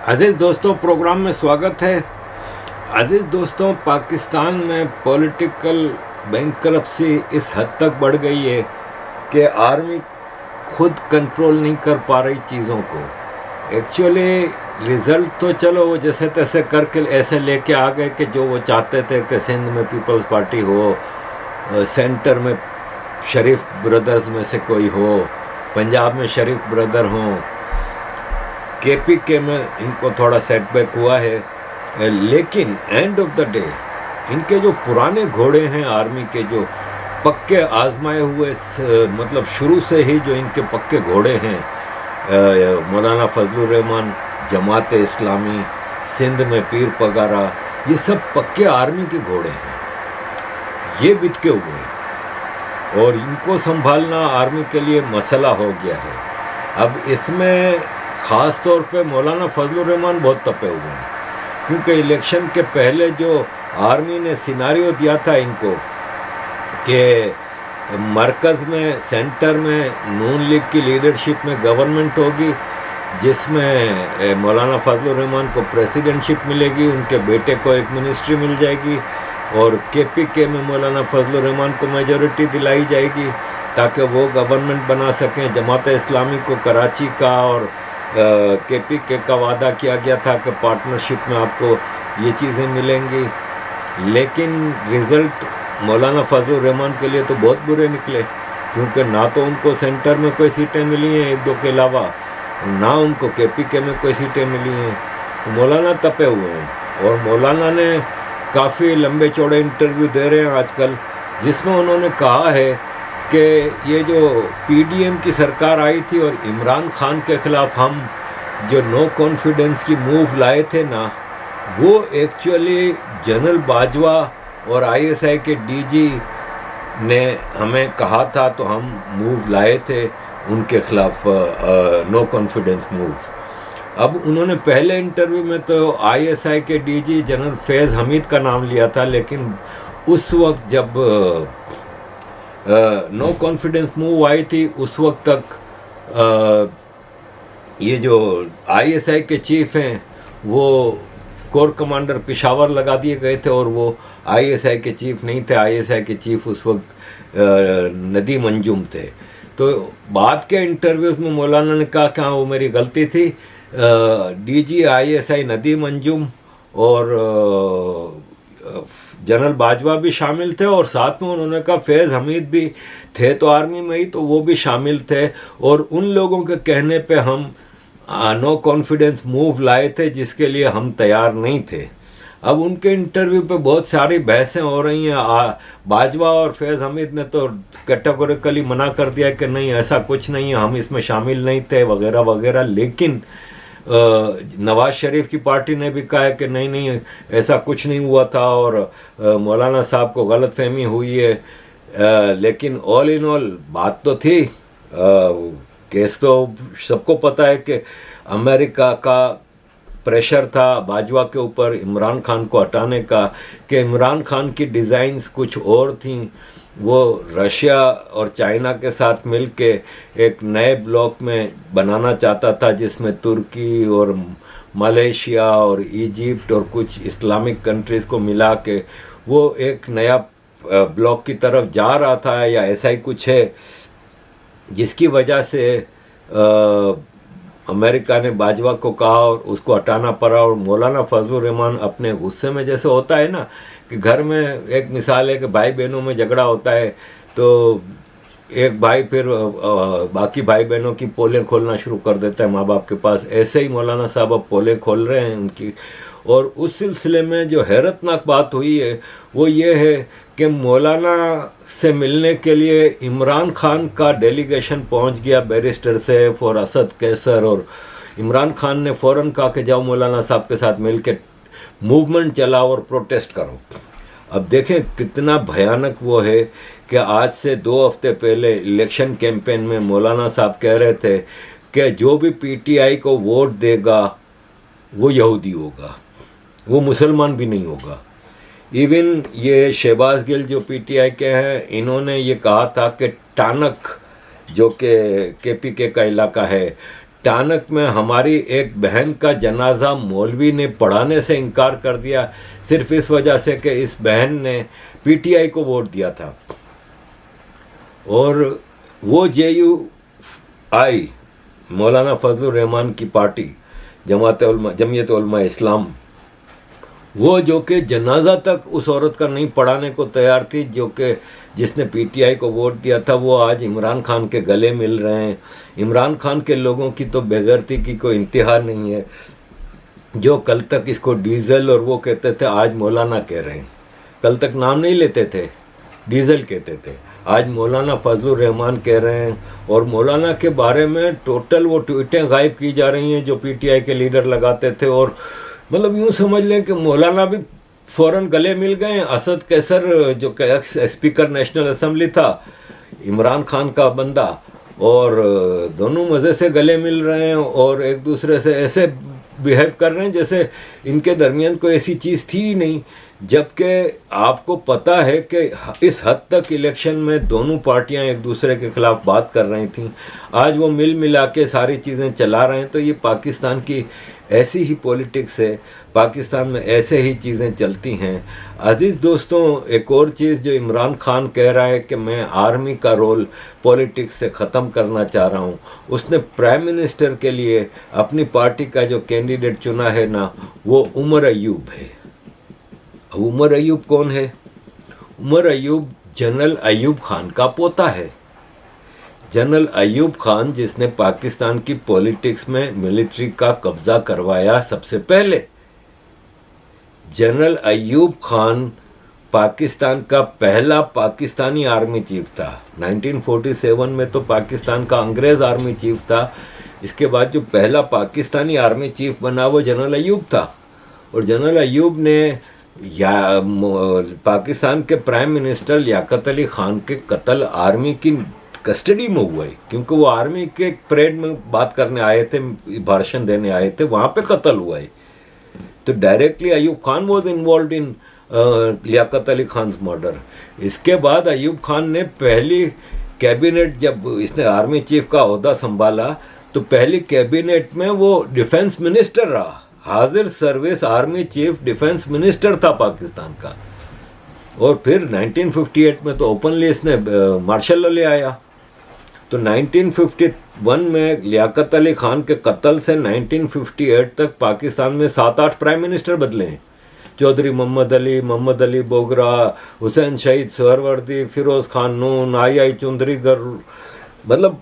अजीज़ दोस्तों, प्रोग्राम में स्वागत है। अजीज़ दोस्तों, पाकिस्तान में पॉलिटिकल बैंकरप्सी इस हद तक बढ़ गई है कि आर्मी खुद कंट्रोल नहीं कर पा रही चीज़ों को। एक्चुअली रिज़ल्ट तो चलो वो जैसे तैसे करके ऐसे लेके आ गए कि जो वो चाहते थे कि सिंध में पीपल्स पार्टी हो, सेंटर में शरीफ ब्रदर्स में से कोई हो, पंजाब में शरीफ ब्रदर हों, केपीके में इनको थोड़ा सेटबैक हुआ है। लेकिन एंड ऑफ द डे इनके जो पुराने घोड़े हैं आर्मी के, जो पक्के आजमाए हुए मतलब शुरू से ही जो इनके पक्के घोड़े हैं, मौलाना फजलुर रहमान, जमात इस्लामी, सिंध में पीर पगारा, ये सब पक्के आर्मी के घोड़े हैं। ये बितके हुए हैं और इनको संभालना आर्मी के लिए मसला हो गया है। अब इसमें ख़ास तौर पे मौलाना फजलुर रहमान बहुत तपे हुए हैं, क्योंकि इलेक्शन के पहले जो आर्मी ने सिनारियो दिया था इनको कि मरकज़ में, सेंटर में नून लीग की लीडरशिप में गवर्नमेंट होगी, जिसमें मौलाना फजलुर रहमान को प्रेसिडेंटशिप मिलेगी, उनके बेटे को एक मिनिस्ट्री मिल जाएगी, और केपीके में मौलाना फजलुर रहमान को मेजॉरिटी दिलाई जाएगी ताकि वो गवर्नमेंट बना सकें। जमात इस्लामी को कराची का और केपीके का वादा किया गया था कि पार्टनरशिप में आपको ये चीज़ें मिलेंगी। लेकिन रिज़ल्ट मौलाना फजलुर रहमान के लिए तो बहुत बुरे निकले, क्योंकि ना तो उनको सेंटर में कोई सीटें मिली हैं एक दो के अलावा, ना उनको केपीके में कोई सीटें मिली हैं। तो मौलाना तपे हुए हैं और मौलाना ने काफ़ी लंबे चौड़े इंटरव्यू दे रहे हैं आजकल, जिसमें उन्होंने कहा है कि ये जो पीडीएम की सरकार आई थी और इमरान खान के ख़िलाफ़ हम जो नो कॉन्फिडेंस की मूव लाए थे ना, वो एक्चुअली जनरल बाजवा और आईएसआई के डीजी ने हमें कहा था, तो हम मूव लाए थे उनके ख़िलाफ़, नो कॉन्फिडेंस मूव। अब उन्होंने पहले इंटरव्यू में तो आईएसआई के डीजी जनरल फैज़ हमीद का नाम लिया था, लेकिन उस वक्त जब नो कॉन्फिडेंस मूव आई थी उस वक्त तक ये जो आईएसआई के चीफ हैं वो कोर कमांडर पेशावर लगा दिए गए थे, और वो आईएसआई के चीफ नहीं थे। आईएसआई के चीफ उस वक्त नदीम अंजुम थे। तो बाद के इंटरव्यूज़ में मौलाना ने कहा कि हाँ, वो मेरी गलती थी। डीजी आईएसआई नदीम अंजुम और जनरल बाजवा भी शामिल थे, और साथ में उन्होंने कहा फैज़ हमीद भी थे तो आर्मी में ही, तो वो भी शामिल थे, और उन लोगों के कहने पे हम नो कॉन्फिडेंस मूव लाए थे जिसके लिए हम तैयार नहीं थे। अब उनके इंटरव्यू पे बहुत सारी बहसें हो रही हैं। बाजवा और फैज़ हमीद ने तो कैटेगोरिकली मना कर दिया कि नहीं, ऐसा कुछ नहीं है, हम इसमें शामिल नहीं थे वगैरह वगैरह। लेकिन नवाज शरीफ की पार्टी ने भी कहा है कि नहीं नहीं, ऐसा कुछ नहीं हुआ था और मौलाना साहब को गलतफहमी हुई है। लेकिन ऑल इन ऑल बात तो थी। केस तो सबको पता है कि अमेरिका का प्रेशर था बाजवा के ऊपर इमरान खान को हटाने का, कि इमरान खान की डिज़ाइंस कुछ और थीं। वो रशिया और चाइना के साथ मिलके एक नए ब्लॉक में बनाना चाहता था, जिसमें तुर्की और मलेशिया और इजिप्ट और कुछ इस्लामिक कंट्रीज़ को मिला के वो एक नया ब्लॉक की तरफ जा रहा था, या ऐसा ही कुछ है, जिसकी वजह से अमेरिका ने बाजवा को कहा और उसको हटाना पड़ा। और मौलाना फजलुर रहमान अपने गुस्से में, जैसे होता है ना कि घर में एक मिसाल है कि भाई बहनों में झगड़ा होता है, तो एक भाई फिर बाकी भाई बहनों की पोलें खोलना शुरू कर देता है माँ बाप के पास। ऐसे ही मौलाना साहब अब पोलें खोल रहे हैं उनकी। और उस सिलसिले में जो हैरतनाक बात हुई है वो ये है कि मौलाना से मिलने के लिए इमरान खान का डेलीगेशन पहुंच गया बैरिस्टर सैफ और असद कैसर, और इमरान खान ने फ़ौरन कहा कि जाओ मौलाना साहब के साथ मिल के मूवमेंट चलाओ और प्रोटेस्ट करो। अब देखें कितना भयानक वो है कि आज से 2 हफ्ते पहले इलेक्शन कैंपेन में मौलाना साहब कह रहे थे कि जो भी पीटीआई को वोट देगा वो यहूदी होगा, वो मुसलमान भी नहीं होगा। इवन ये शहबाज गिल जो पीटीआई के हैं, इन्होंने ये कहा था कि टानक जो कि केपीके का इलाका है, टानक में हमारी एक बहन का जनाजा मौलवी ने पढ़ाने से इनकार कर दिया, सिर्फ इस वजह से कि इस बहन ने पीटीआई को वोट दिया था। और वो JUI मौलाना फजलुर रहमान की पार्टी जमीयत उलमा इस्लाम, वो जो कि जनाजा तक उस औरत का नहीं पढ़ाने को तैयार थी, जो कि जिसने पीटीआई को वोट दिया था, वो आज इमरान खान के गले मिल रहे हैं। इमरान खान के लोगों की तो बेगैरती की कोई इंतहा नहीं है। जो कल तक इसको डीजल और वो कहते थे, आज मौलाना कह रहे हैं। कल तक नाम नहीं लेते थे, डीजल कहते थे, आज मौलाना फजलुर रहमान कह रहे हैं। और मौलाना के बारे में टोटल वो ट्वीटें गायब की जा रही हैं जो पीटीआई के लीडर लगाते थे। और मतलब यूँ समझ लें कि मौलाना भी फ़ौरन गले मिल गए। असद कैसर जो कि एक्स स्पीकर नेशनल असेंबली था, इमरान खान का बंदा, और दोनों मज़े से गले मिल रहे हैं और एक दूसरे से ऐसे बिहेव कर रहे हैं जैसे इनके दरमियान कोई ऐसी चीज़ थी ही नहीं। जबकि आपको पता है कि इस हद तक इलेक्शन में दोनों पार्टियां एक दूसरे के खिलाफ बात कर रही थीं, आज वो मिल मिला के सारी चीज़ें चला रहे हैं। तो ये पाकिस्तान की ऐसी ही पॉलिटिक्स है, पाकिस्तान में ऐसे ही चीज़ें चलती हैं। अजीज़ दोस्तों, एक और चीज़ जो इमरान खान कह रहा है कि मैं आर्मी का रोल पॉलिटिक्स से ख़त्म करना चाह रहा हूँ, उसने प्राइम मिनिस्टर के लिए अपनी पार्टी का जो कैंडिडेट चुना है ना, वो उमर अयूब है। उमर अयूब कौन है? उमर अयूब जनरल अयूब खान का पोता है। जनरल अयूब खान जिसने पाकिस्तान की पॉलिटिक्स में मिलिट्री का कब्जा करवाया सबसे पहले। जनरल अयूब खान पाकिस्तान का पहला पाकिस्तानी आर्मी चीफ था। 1947 में तो पाकिस्तान का अंग्रेज़ आर्मी चीफ था। इसके बाद जो पहला पाकिस्तानी आर्मी चीफ बना वो जनरल अयूब था। और जनरल अयूब ने पाकिस्तान के प्राइम मिनिस्टर लियाकत अली खान के कत्ल आर्मी की कस्टडी में हुआ है, क्योंकि वो आर्मी के परेड में बात करने आए थे, भाषण देने आए थे, वहाँ पे कत्ल हुआ है। तो directly Ayub Khan was involve in Liaquat Ali Khan murder. इसके बाद अयूब खान ने पहली कैबिनेट, जब इसने आर्मी चीफ का ओहदा संभाला, तो पहली कैबिनेट में वो डिफेंस मिनिस्टर रहा। हाजिर service army chief defence minister था पाकिस्तान का। और फिर 1958 में तो ओपनली इसने मार्शल लॉ ले आया। तो 1951 में लियाकत अली खान के कत्ल से 1958 तक पाकिस्तान में 7-8 प्राइम मिनिस्टर बदले हैं। चौधरी मोहम्मद अली बोगरा, हुसैन शहीद सहरवर्दी, फिरोज़ खान नून, आई चौधरीगर, मतलब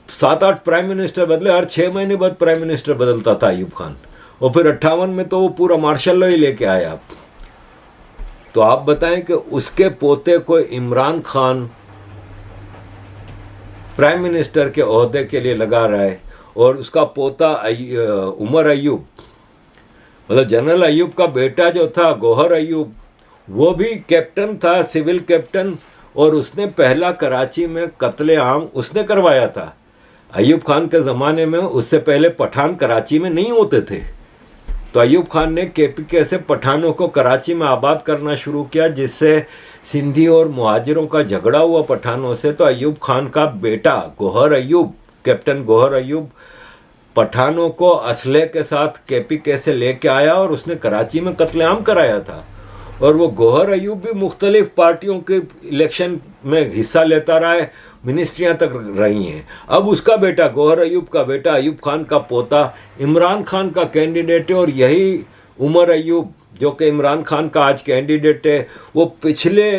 7-8 प्राइम मिनिस्टर बदले। हर 6 महीने बाद प्राइम मिनिस्टर बदलता था अयूब खान। और फिर 58 में तो वो पूरा मार्शल लॉ ही लेके आया। तो आप बताएं कि उसके पोते को इमरान खान प्राइम मिनिस्टर के ओहदे के लिए लगा रहा है, और उसका पोता उमर अयूब, मतलब जनरल अयूब का बेटा जो था गौहर अयूब, वो भी कैप्टन था, सिविल कैप्टन, और उसने पहला कराची में कत्ले आम उसने करवाया था। अयूब खान के ज़माने में, उससे पहले पठान कराची में नहीं होते थे। तो अयूब खान ने KPK से पठानों को कराची में आबाद करना शुरू किया, जिससे सिंधी और मुहाजिरों का झगड़ा हुआ पठानों से। तो अयूब खान का बेटा गौहर अयूब, कैप्टन गौहर अयूब, पठानों को असले के साथ KPK से लेके आया और उसने कराची में कत्लेआम कराया था। और वो गौहर अयूब भी मुख्तलिफ पार्टियों के इलेक्शन में हिस्सा लेता रहा है, मिनिस्ट्रियां तक रही हैं। अब उसका बेटा, गौहर अयूब का बेटा, अयूब खान का पोता इमरान खान का कैंडिडेट है। और यही उमर अयूब जो कि इमरान खान का आज कैंडिडेट है, वो पिछले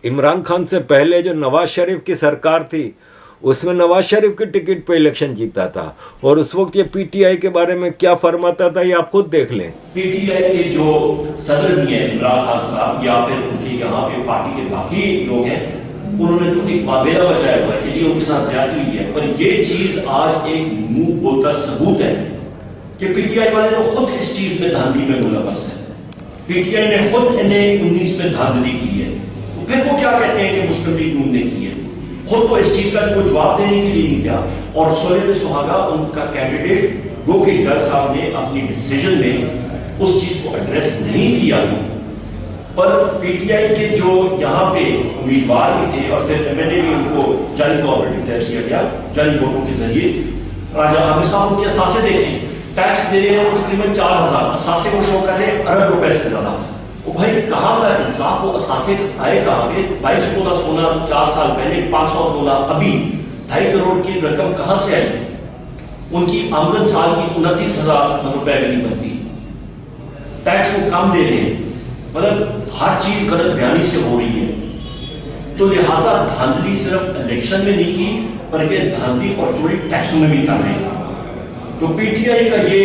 इमरान खान से पहले जो नवाज शरीफ की सरकार थी, उसमें नवाज शरीफ की टिकट पे इलेक्शन जीता था। और उस वक्त ये पीटीआई के बारे में क्या फरमाता था, ये आप खुद देख लें। पीटीआई के जो सदर भी हैं इमरान खान साहब, या फिर उनके यहाँ पे पार्टी के बाकी लोग हैं, उन्होंने तो एक मावेरा बचाया हुआ है कि जी उनके साथ ज्यादती हुई है। पर ये चीज आज एक मुंह बोलता सबूत है कि पीटीआई वाले तो खुद इस चीज में धांधली में मुलव्वस है। पीटीआई ने खुद इन्हें 19 में धांधली की है। तो फिर वो क्या कहते हैं कि मुस्लिम लीग नून ने की है, खुद को इस चीज का कोई जवाब देने के लिए नहीं किया। और सोले पे सुहागा उनका कैंडिडेट, वो कि जज साहब ने अपनी डिसीजन में उस चीज को एड्रेस नहीं किया। पर पीटीआई के जो यहां पे उम्मीदवार भी थे, और फिर मैंने भी उनको जाली कोऑपरेटिव तय किया गया, जाली वोटों के जरिए राजा आमिर साहब उनके असासे देखें, टैक्स दे रहे हैं वो तकरीबन 4000, असासे को शो कर रहे हैं अरब रुपए से ज्यादा। वो भाई कहाँ का इंसाफ, वो असासे आए कहाँ पे? 22 तोला सोना 4 साल पहले, 500 तोला अभी, 2.5 करोड़ की रकम कहां से आई? उनकी आमदन साल की 29,000 रुपए में नहीं बनती, टैक्स को कम दे रहे हैं, मतलब हर चीज गलत बयानी से हो रही है। तो लिहाजा धांधली सिर्फ इलेक्शन में नहीं की, बल्कि धांधली और चोरी टैक्सों में भी कर रहे हैं। तो पीटीआई का ये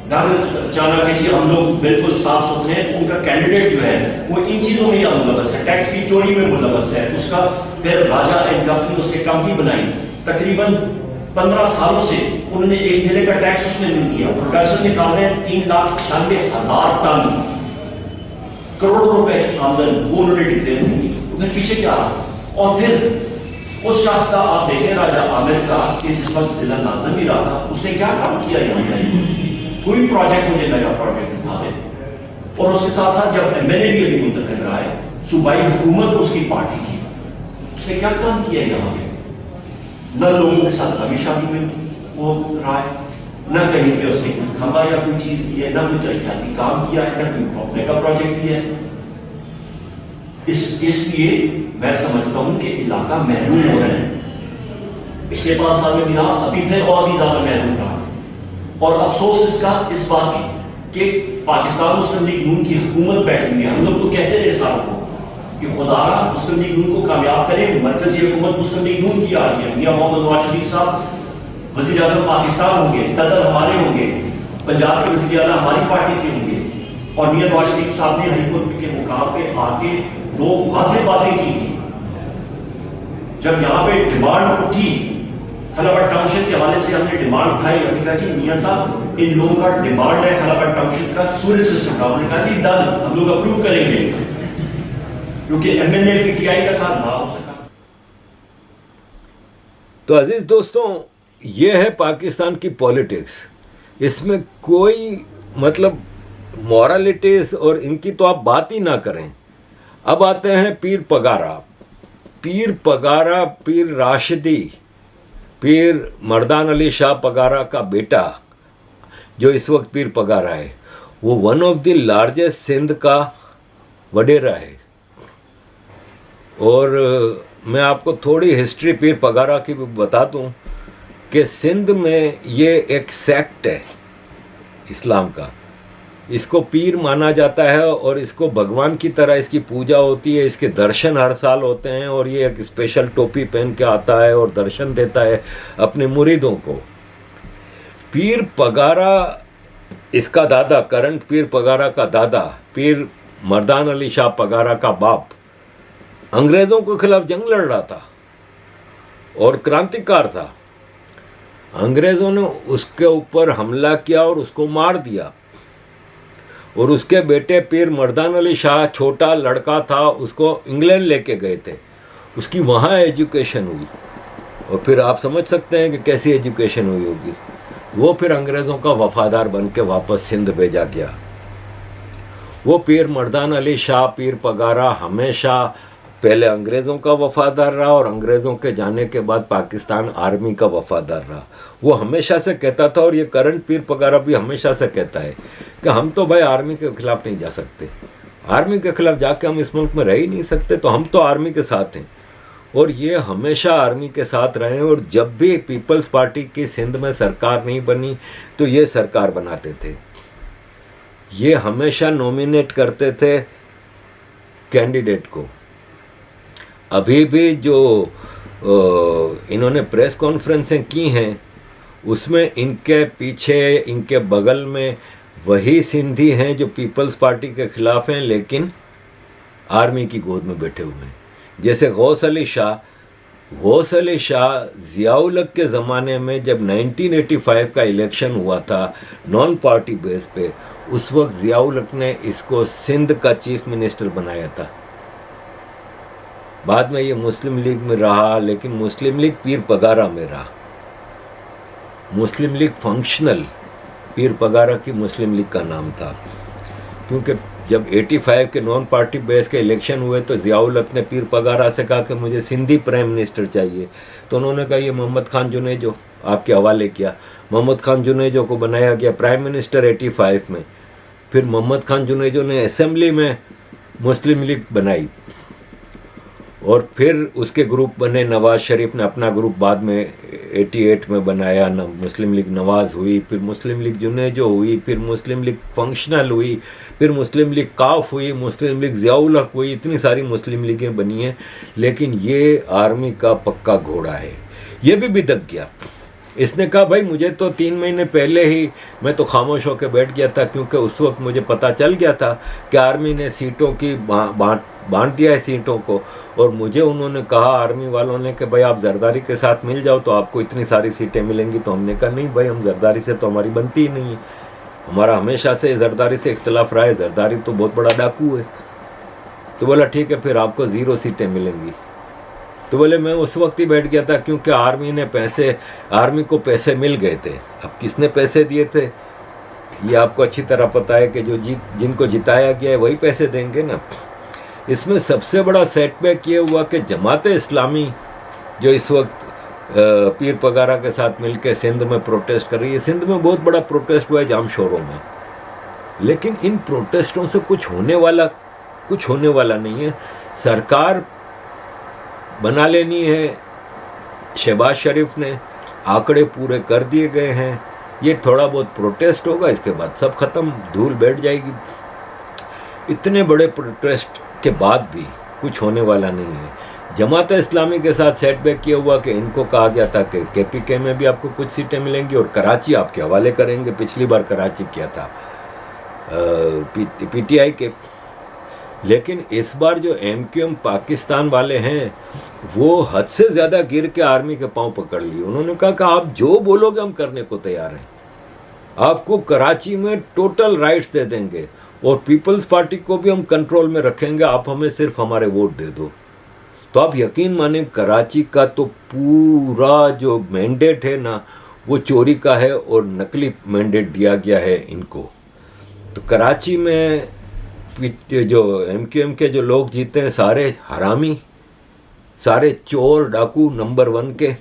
दावा जाना कि जी हम लोग बिल्कुल साफ सुथरे हैं, उनका कैंडिडेट जो है वो इन चीजों में मुलवस है, टैक्स की चोरी में मुलवस है। उसका फिर राजा एंड कंपनी उसके कंपनी बनाई, तकरीबन 15 सालों से उन्होंने एक जिले का टैक्स उसमें नहीं दिया। प्रोडक्शन निकाल रहे हैं 3,96,000 टन, करोड़ों रुपए की आमदन वो उन्होंने डिक्लेयर की। उधर पीछे क्या रहा? और फिर उस शख्स का आप देखें, राजा आमिर का, कि जिस वक्त जिला नाज़िम ही रहा था, उसने क्या काम किया यहाँ पर? कोई प्रोजेक्ट मुझे मेगा प्रोजेक्ट दिखा दे। और उसके साथ साथ जब एमएलए भी अभी मुंतखब रहा है, सूबाई हुकूमत उसकी पार्टी की, उसने क्या काम किया यहाँ पे? न लोगों के साथ कभी शादी में वो रहा है, न कहीं पे उसने कोई खंबा या कोई चीज की है, न कोई तरक्याती काम किया है, न कोई अपने का प्रोजेक्ट किया है। इसलिए मैं समझता हूं कि इलाका महरूम हो रहा है। पिछले 5 साल में भी रहा, अभी फिर और भी ज्यादा महरूम रहा। और अफसोस इसका इस बात की कि पाकिस्तान मुस्लिम लीग नून की हुकूमत बैठी हुई है। हम लोग तो कहते रहे साल को कि खुदारा मुस्लिम लीग नून को कामयाब करें, मरकजी हुकूमत मुस्लिम लीग नून की आ रही है। मियां मोहम्मद नवाज शरीफ साहब वज़ीर आज़म पाकिस्तान होंगे, सदर हमारे होंगे, पंजाब के वज़ीर आला हमारी पार्टी के होंगे। और मियां नवाज शरीफ साहब ने हरीपुर के मुकाम पे आके 2 वाज़ेह बातें की थी। जब यहां पे डिमांड उठी, खलाबट टाउनशिप के हवाले से हमने डिमांड उठाई, हमने कहा जी मियां साहब इन लोगों का डिमांड है खलाबट टाउनशिप का सूरज सिस्टम का। हमने कहा जी डन, हम लोग अप्रूव करेंगे, क्योंकि एमएलए पीटीआई का था, ना हो सका। तो अजीज दोस्तों, ये है पाकिस्तान की पॉलिटिक्स। इसमें कोई मतलब मॉरलिटीज और इनकी तो आप बात ही ना करें। अब आते हैं पीर पगारा। पीर पगारा, पीर राशिदी, पीर मर्दान अली शाह पगारा का बेटा जो इस वक्त पीर पगारा है, वो one of the largest Sindh का वडेरा है। और मैं आपको थोड़ी हिस्ट्री पीर पगारा की भी बता दूं कि सिंध में ये एक सेक्ट है इस्लाम का। इसको पीर माना जाता है और इसको भगवान की तरह इसकी पूजा होती है। इसके दर्शन हर साल होते हैं और ये एक स्पेशल टोपी पहन के आता है और दर्शन देता है अपने मुरीदों को। पीर पगारा, इसका दादा, करंट पीर पगारा का दादा, पीर मर्दान अली शाह पगारा का बाप, अंग्रेज़ों के खिलाफ जंग लड़ रहा था और क्रांतिकार था। अंग्रेज़ों ने उसके ऊपर हमला किया और उसको मार दिया। और उसके बेटे पीर मर्दान अली शाह, छोटा लड़का था, उसको इंग्लैंड लेके गए थे। उसकी वहाँ एजुकेशन हुई और फिर आप समझ सकते हैं कि कैसी एजुकेशन हुई होगी। वो फिर अंग्रेज़ों का वफादार बन के वापस सिंध भेजा गया। वो पीर मर्दान अली शाह, पीर पगारा, हमेशा पहले अंग्रेज़ों का वफादार रहा और अंग्रेज़ों के जाने के बाद पाकिस्तान आर्मी का वफादार रहा। वो हमेशा से कहता था, और ये करंट पीर पगारा भी हमेशा से कहता है कि हम तो भाई आर्मी के खिलाफ नहीं जा सकते। आर्मी के खिलाफ जाके हम इस मुल्क में रह ही नहीं सकते, तो हम तो आर्मी के साथ हैं। और ये हमेशा आर्मी के साथ रहे। और जब भी पीपल्स पार्टी की सिंध में सरकार नहीं बनी तो ये सरकार बनाते थे। ये हमेशा नॉमिनेट करते थे कैंडिडेट को। अभी भी जो इन्होंने प्रेस कॉन्फ्रेंसें की हैं उसमें इनके पीछे, इनके बगल में वही सिंधी हैं जो पीपल्स पार्टी के खिलाफ हैं, लेकिन आर्मी की गोद में बैठे हुए हैं। जैसे गौस अली शाह ज़ियाउल हक के ज़माने में जब 1985 का इलेक्शन हुआ था नॉन पार्टी बेस पे, उस वक्त ज़ियाउल हक ने इसको सिंध का चीफ मिनिस्टर बनाया था। बाद में ये मुस्लिम लीग में रहा, लेकिन मुस्लिम लीग पीर पगारा में रहा। मुस्लिम लीग फंक्शनल पीर पगारा की मुस्लिम लीग का नाम था, क्योंकि जब 85 के नॉन पार्टी बेस के इलेक्शन हुए तो ज़ियाउल हक ने पीर पगारा से कहा कि मुझे सिंधी प्राइम मिनिस्टर चाहिए, तो उन्होंने कहा ये मोहम्मद खान जुनेजो आपके हवाले किया। मोहम्मद खान जुनेजो को बनाया गया प्राइम मिनिस्टर 85 में। फिर मोहम्मद खान जुनेजो ने असेंबली में मुस्लिम लीग बनाई और फिर उसके ग्रुप बने। नवाज शरीफ ने अपना ग्रुप बाद में 88 में बनाया, मुस्लिम लीग नवाज हुई, फिर मुस्लिम लीग जुनेजो हुई, फिर मुस्लिम लीग फंक्शनल हुई, फिर मुस्लिम लीग काफ हुई, मुस्लिम लीग ज़ियाउल हक हुई। इतनी सारी मुस्लिम लीगें बनी हैं, लेकिन ये आर्मी का पक्का घोड़ा है। ये भी बिदक गया। इसने कहा भाई मुझे तो 3 महीने पहले ही मैं तो खामोश होकर बैठ गया था, क्योंकि उस वक्त मुझे पता चल गया था कि आर्मी ने सीटों की बांट दिया है सीटों को, और मुझे उन्होंने कहा आर्मी वालों ने कि भाई आप जरदारी के साथ मिल जाओ तो आपको इतनी सारी सीटें मिलेंगी। तो हमने कहा नहीं भाई, हम जरदारी से तो हमारी बनती ही नहीं है, हमारा हमेशा से जरदारी से इख्तलाफ रहा है, जरदारी तो बहुत बड़ा डाकू है। तो बोला ठीक है फिर आपको 0 सीटें मिलेंगी। तो बोले मैं उस वक्त ही बैठ गया था, क्योंकि आर्मी को पैसे मिल गए थे। अब किसने पैसे दिए थे ये आपको अच्छी तरह पता है कि जिनको जिताया गया है वही पैसे देंगे ना। इसमें सबसे बड़ा सेटबैक ये हुआ कि जमाते इस्लामी जो इस वक्त पीर पगारा के साथ मिलकर सिंध में प्रोटेस्ट कर रही है, सिंध में बहुत बड़ा प्रोटेस्ट हुआ है जाम शोरों में, लेकिन इन प्रोटेस्टों से कुछ होने वाला नहीं है। सरकार बना लेनी है शहबाज शरीफ ने, आंकड़े पूरे कर दिए गए हैं, ये थोड़ा बहुत प्रोटेस्ट होगा, इसके बाद सब खत्म, धूल बैठ जाएगी। इतने बड़े प्रोटेस्ट के बाद भी कुछ होने वाला नहीं है। जमात इस्लामी के साथ सेटबैक ये हुआ कि इनको कहा गया था कि KPK में भी आपको कुछ सीटें मिलेंगी और कराची आपके हवाले करेंगे। पिछली बार कराची किया था PTI के, लेकिन इस बार जो MQM पाकिस्तान वाले हैं वो हद से ज़्यादा गिर के आर्मी के पांव पकड़ लिए। उन्होंने कहा कि आप जो बोलोगे हम करने को तैयार हैं, आपको कराची में टोटल राइट्स दे देंगे और पीपल्स पार्टी को भी हम कंट्रोल में रखेंगे, आप हमें सिर्फ हमारे वोट दे दो। तो आप यकीन माने कराची का तो पूरा जो मैंडेट है ना वो चोरी का है और नकली मैंडेट दिया गया है इनको। तो कराची में जो MQM के जो लोग जीते हैं सारे हरामी, सारे चोर डाकू नंबर 1 के,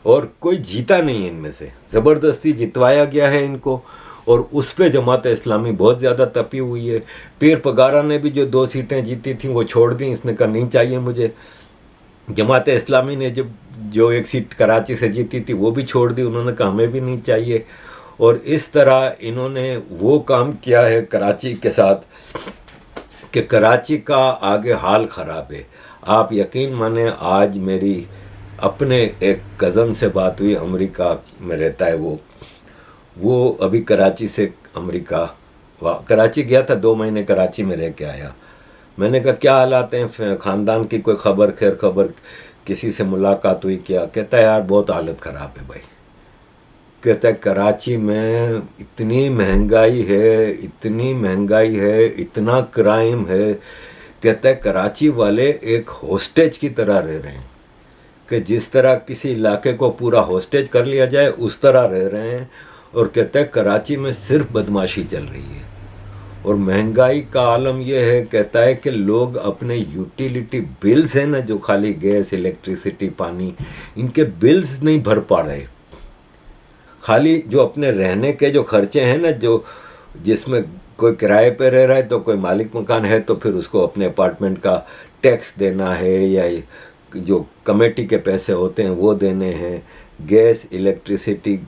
और कोई जीता नहीं है इनमें से, ज़बरदस्ती जितवाया गया है इनको। और उस पर जमात इस्लामी बहुत ज़्यादा तपी हुई है। पीर पगारा ने भी जो 2 सीटें जीती थी वो छोड़ दी, इसने कहा नहीं चाहिए मुझे। जमात इस्लामी ने जो 1 सीट कराची से जीती थी वो भी छोड़ दी, उन्होंने कहा हमें भी नहीं चाहिए। और इस तरह इन्होंने वो काम किया है कराची के साथ कि कराची का आगे हाल ख़राब है। आप यकीन माने आज मेरी अपने एक कज़न से बात हुई, अमेरिका में रहता है वो अभी कराची से कराची गया था, 2 महीने कराची में रह के आया। मैंने कहा क्या हालात हैं, ख़ानदान की कोई खबर खैर खबर, किसी से मुलाकात हुई क्या? कहता है यार बहुत हालत ख़राब है भाई। कहता है कराची में इतनी महंगाई है, इतना क्राइम है। कहता है कराची वाले एक होस्टेज की तरह रह रहे हैं, कि जिस तरह किसी इलाके को पूरा होस्टेज कर लिया जाए उस तरह रह रहे हैं। और कहता है कराची में सिर्फ बदमाशी चल रही है और महंगाई का आलम यह है। कहता है कि लोग अपने यूटिलिटी बिल्स हैं ना, जो खाली गैस, इलेक्ट्रिसिटी, पानी, इनके बिल्स नहीं भर पा रहे। खाली जो अपने रहने के जो खर्चे हैं ना, जो जिसमें कोई किराए पे रह रहा है तो कोई मालिक मकान है तो फिर उसको अपने अपार्टमेंट का टैक्स देना है, या जो कमेटी के पैसे होते हैं वो देने हैं, gas, electricity,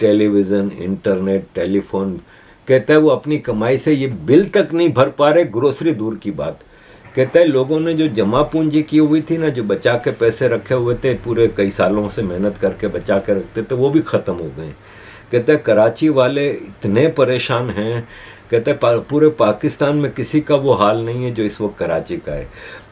television, internet, telephone. कहता है वो अपनी कमाई से ये बिल तक नहीं भर पा रहे, ग्रोसरी दूर की बात। कहता है लोगों ने जो जमा पूंजी की हुई थी ना, जो बचा के पैसे रखे हुए थे, पूरे कई सालों से मेहनत करके बचा के रखते थे, वो भी ख़त्म हो गए। कहता है कराची वाले इतने परेशान हैं। कहता है पूरे पाकिस्तान में किसी का वो हाल नहीं है जो इस वक्त कराची का है।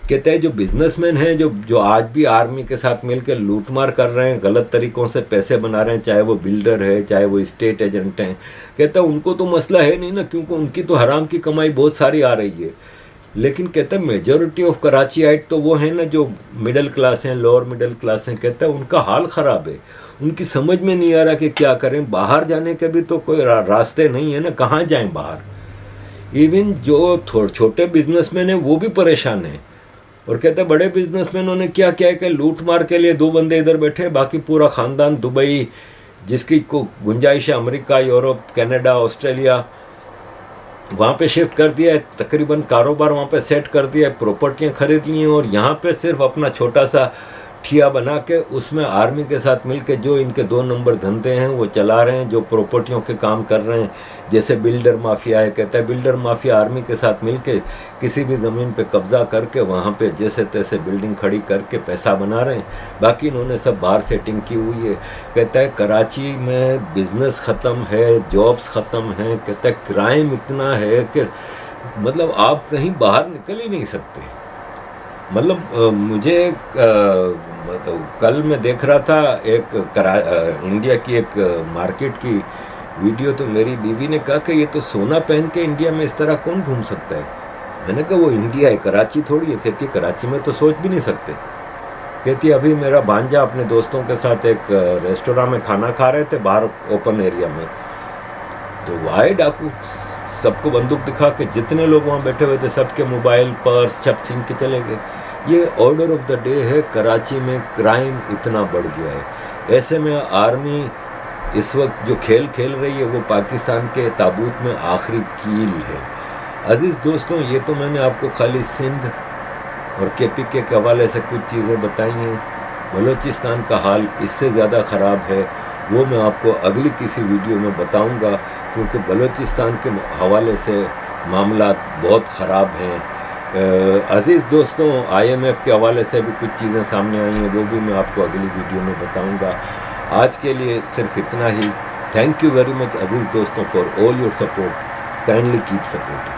कहता है जो बिजनेसमैन हैं जो आज भी आर्मी के साथ मिलकर लूटमार कर रहे हैं, गलत तरीक़ों से पैसे बना रहे हैं, चाहे वो बिल्डर है, चाहे वो स्टेट एजेंट हैं, कहता है उनको तो मसला है नहीं ना, क्योंकि उनकी तो हराम की कमाई बहुत सारी आ रही है। लेकिन कहता है मेजॉरिटी ऑफ कराचीआइट तो वो हैं ना जो मिडिल क्लास हैं, लोअर मिडिल क्लास हैं। कहता है उनका हाल ख़राब है, उनकी समझ में नहीं आ रहा कि क्या करें। बाहर जाने के भी तो कोई रास्ते नहीं है ना, कहाँ जाएं बाहर। इवन जो छोटे बिजनेसमैन हैं वो भी परेशान हैं। और कहते हैं बड़े बिजनेसमैनों ने क्या किया है कि लूट मार के लिए 2 बंदे इधर बैठे, बाकी पूरा ख़ानदान दुबई, जिसकी को गुंजाइश है अमेरिका, यूरोप, कनाडा, ऑस्ट्रेलिया, वहाँ पे शिफ्ट कर दिया है। तकरीबन कारोबार वहाँ पे सेट कर दिया है, प्रॉपर्टियाँ खरीद ली हैं और यहाँ पे सिर्फ अपना छोटा सा ठिया बना के उसमें आर्मी के साथ मिलके जो इनके 2 नंबर धंधे हैं वो चला रहे हैं, जो प्रॉपर्टियों के काम कर रहे हैं। जैसे बिल्डर माफिया है, कहता है बिल्डर माफिया आर्मी के साथ मिलके किसी भी ज़मीन पे कब्जा करके वहाँ पे जैसे तैसे बिल्डिंग खड़ी करके पैसा बना रहे हैं। बाकी इन्होंने सब बाहर सेटिंग की हुई है। कहता है कराची में बिजनेस ख़त्म है, जॉब्स ख़त्म हैं। कहता है क्राइम इतना है कि मतलब आप कहीं बाहर निकल ही नहीं सकते। मतलब मुझे कल मैं देख रहा था एक इंडिया की एक मार्केट की वीडियो, तो मेरी बीवी ने कहा कि ये तो सोना पहन के इंडिया में इस तरह कौन घूम सकता है। मैंने कहा वो इंडिया है, कराची थोड़ी है। कहती है कराची में तो सोच भी नहीं सकते। कहती है अभी मेरा भांजा अपने दोस्तों के साथ एक रेस्टोरेंट में खाना खा रहे थे बाहर ओपन एरिया में, तो वो आए डाकू, सबको बंदूक दिखा के, जितने लोग वहाँ बैठे हुए थे सबके मोबाइल पर्स सब छीन के चले गए। ये ऑर्डर ऑफ द डे है। कराची में क्राइम इतना बढ़ गया है। ऐसे में आर्मी इस वक्त जो खेल खेल रही है वो पाकिस्तान के ताबूत में आखिरी कील है। अजीज़ दोस्तों, ये तो मैंने आपको खाली सिंध और KPK के हवाले से कुछ चीज़ें बताई हैं। बलूचिस्तान का हाल इससे ज़्यादा ख़राब है, वो मैं आपको अगली किसी वीडियो में बताऊंगा, क्योंकि बलूचिस्तान के हवाले से मामला बहुत ख़राब हैं। अज़ीज़ दोस्तों, IMF के हवाले से भी कुछ चीज़ें सामने आई हैं, वो भी मैं आपको अगली वीडियो में बताऊंगा। आज के लिए सिर्फ इतना ही। थैंक यू वेरी मच अज़ीज़ दोस्तों for all your support. Kindly keep supporting.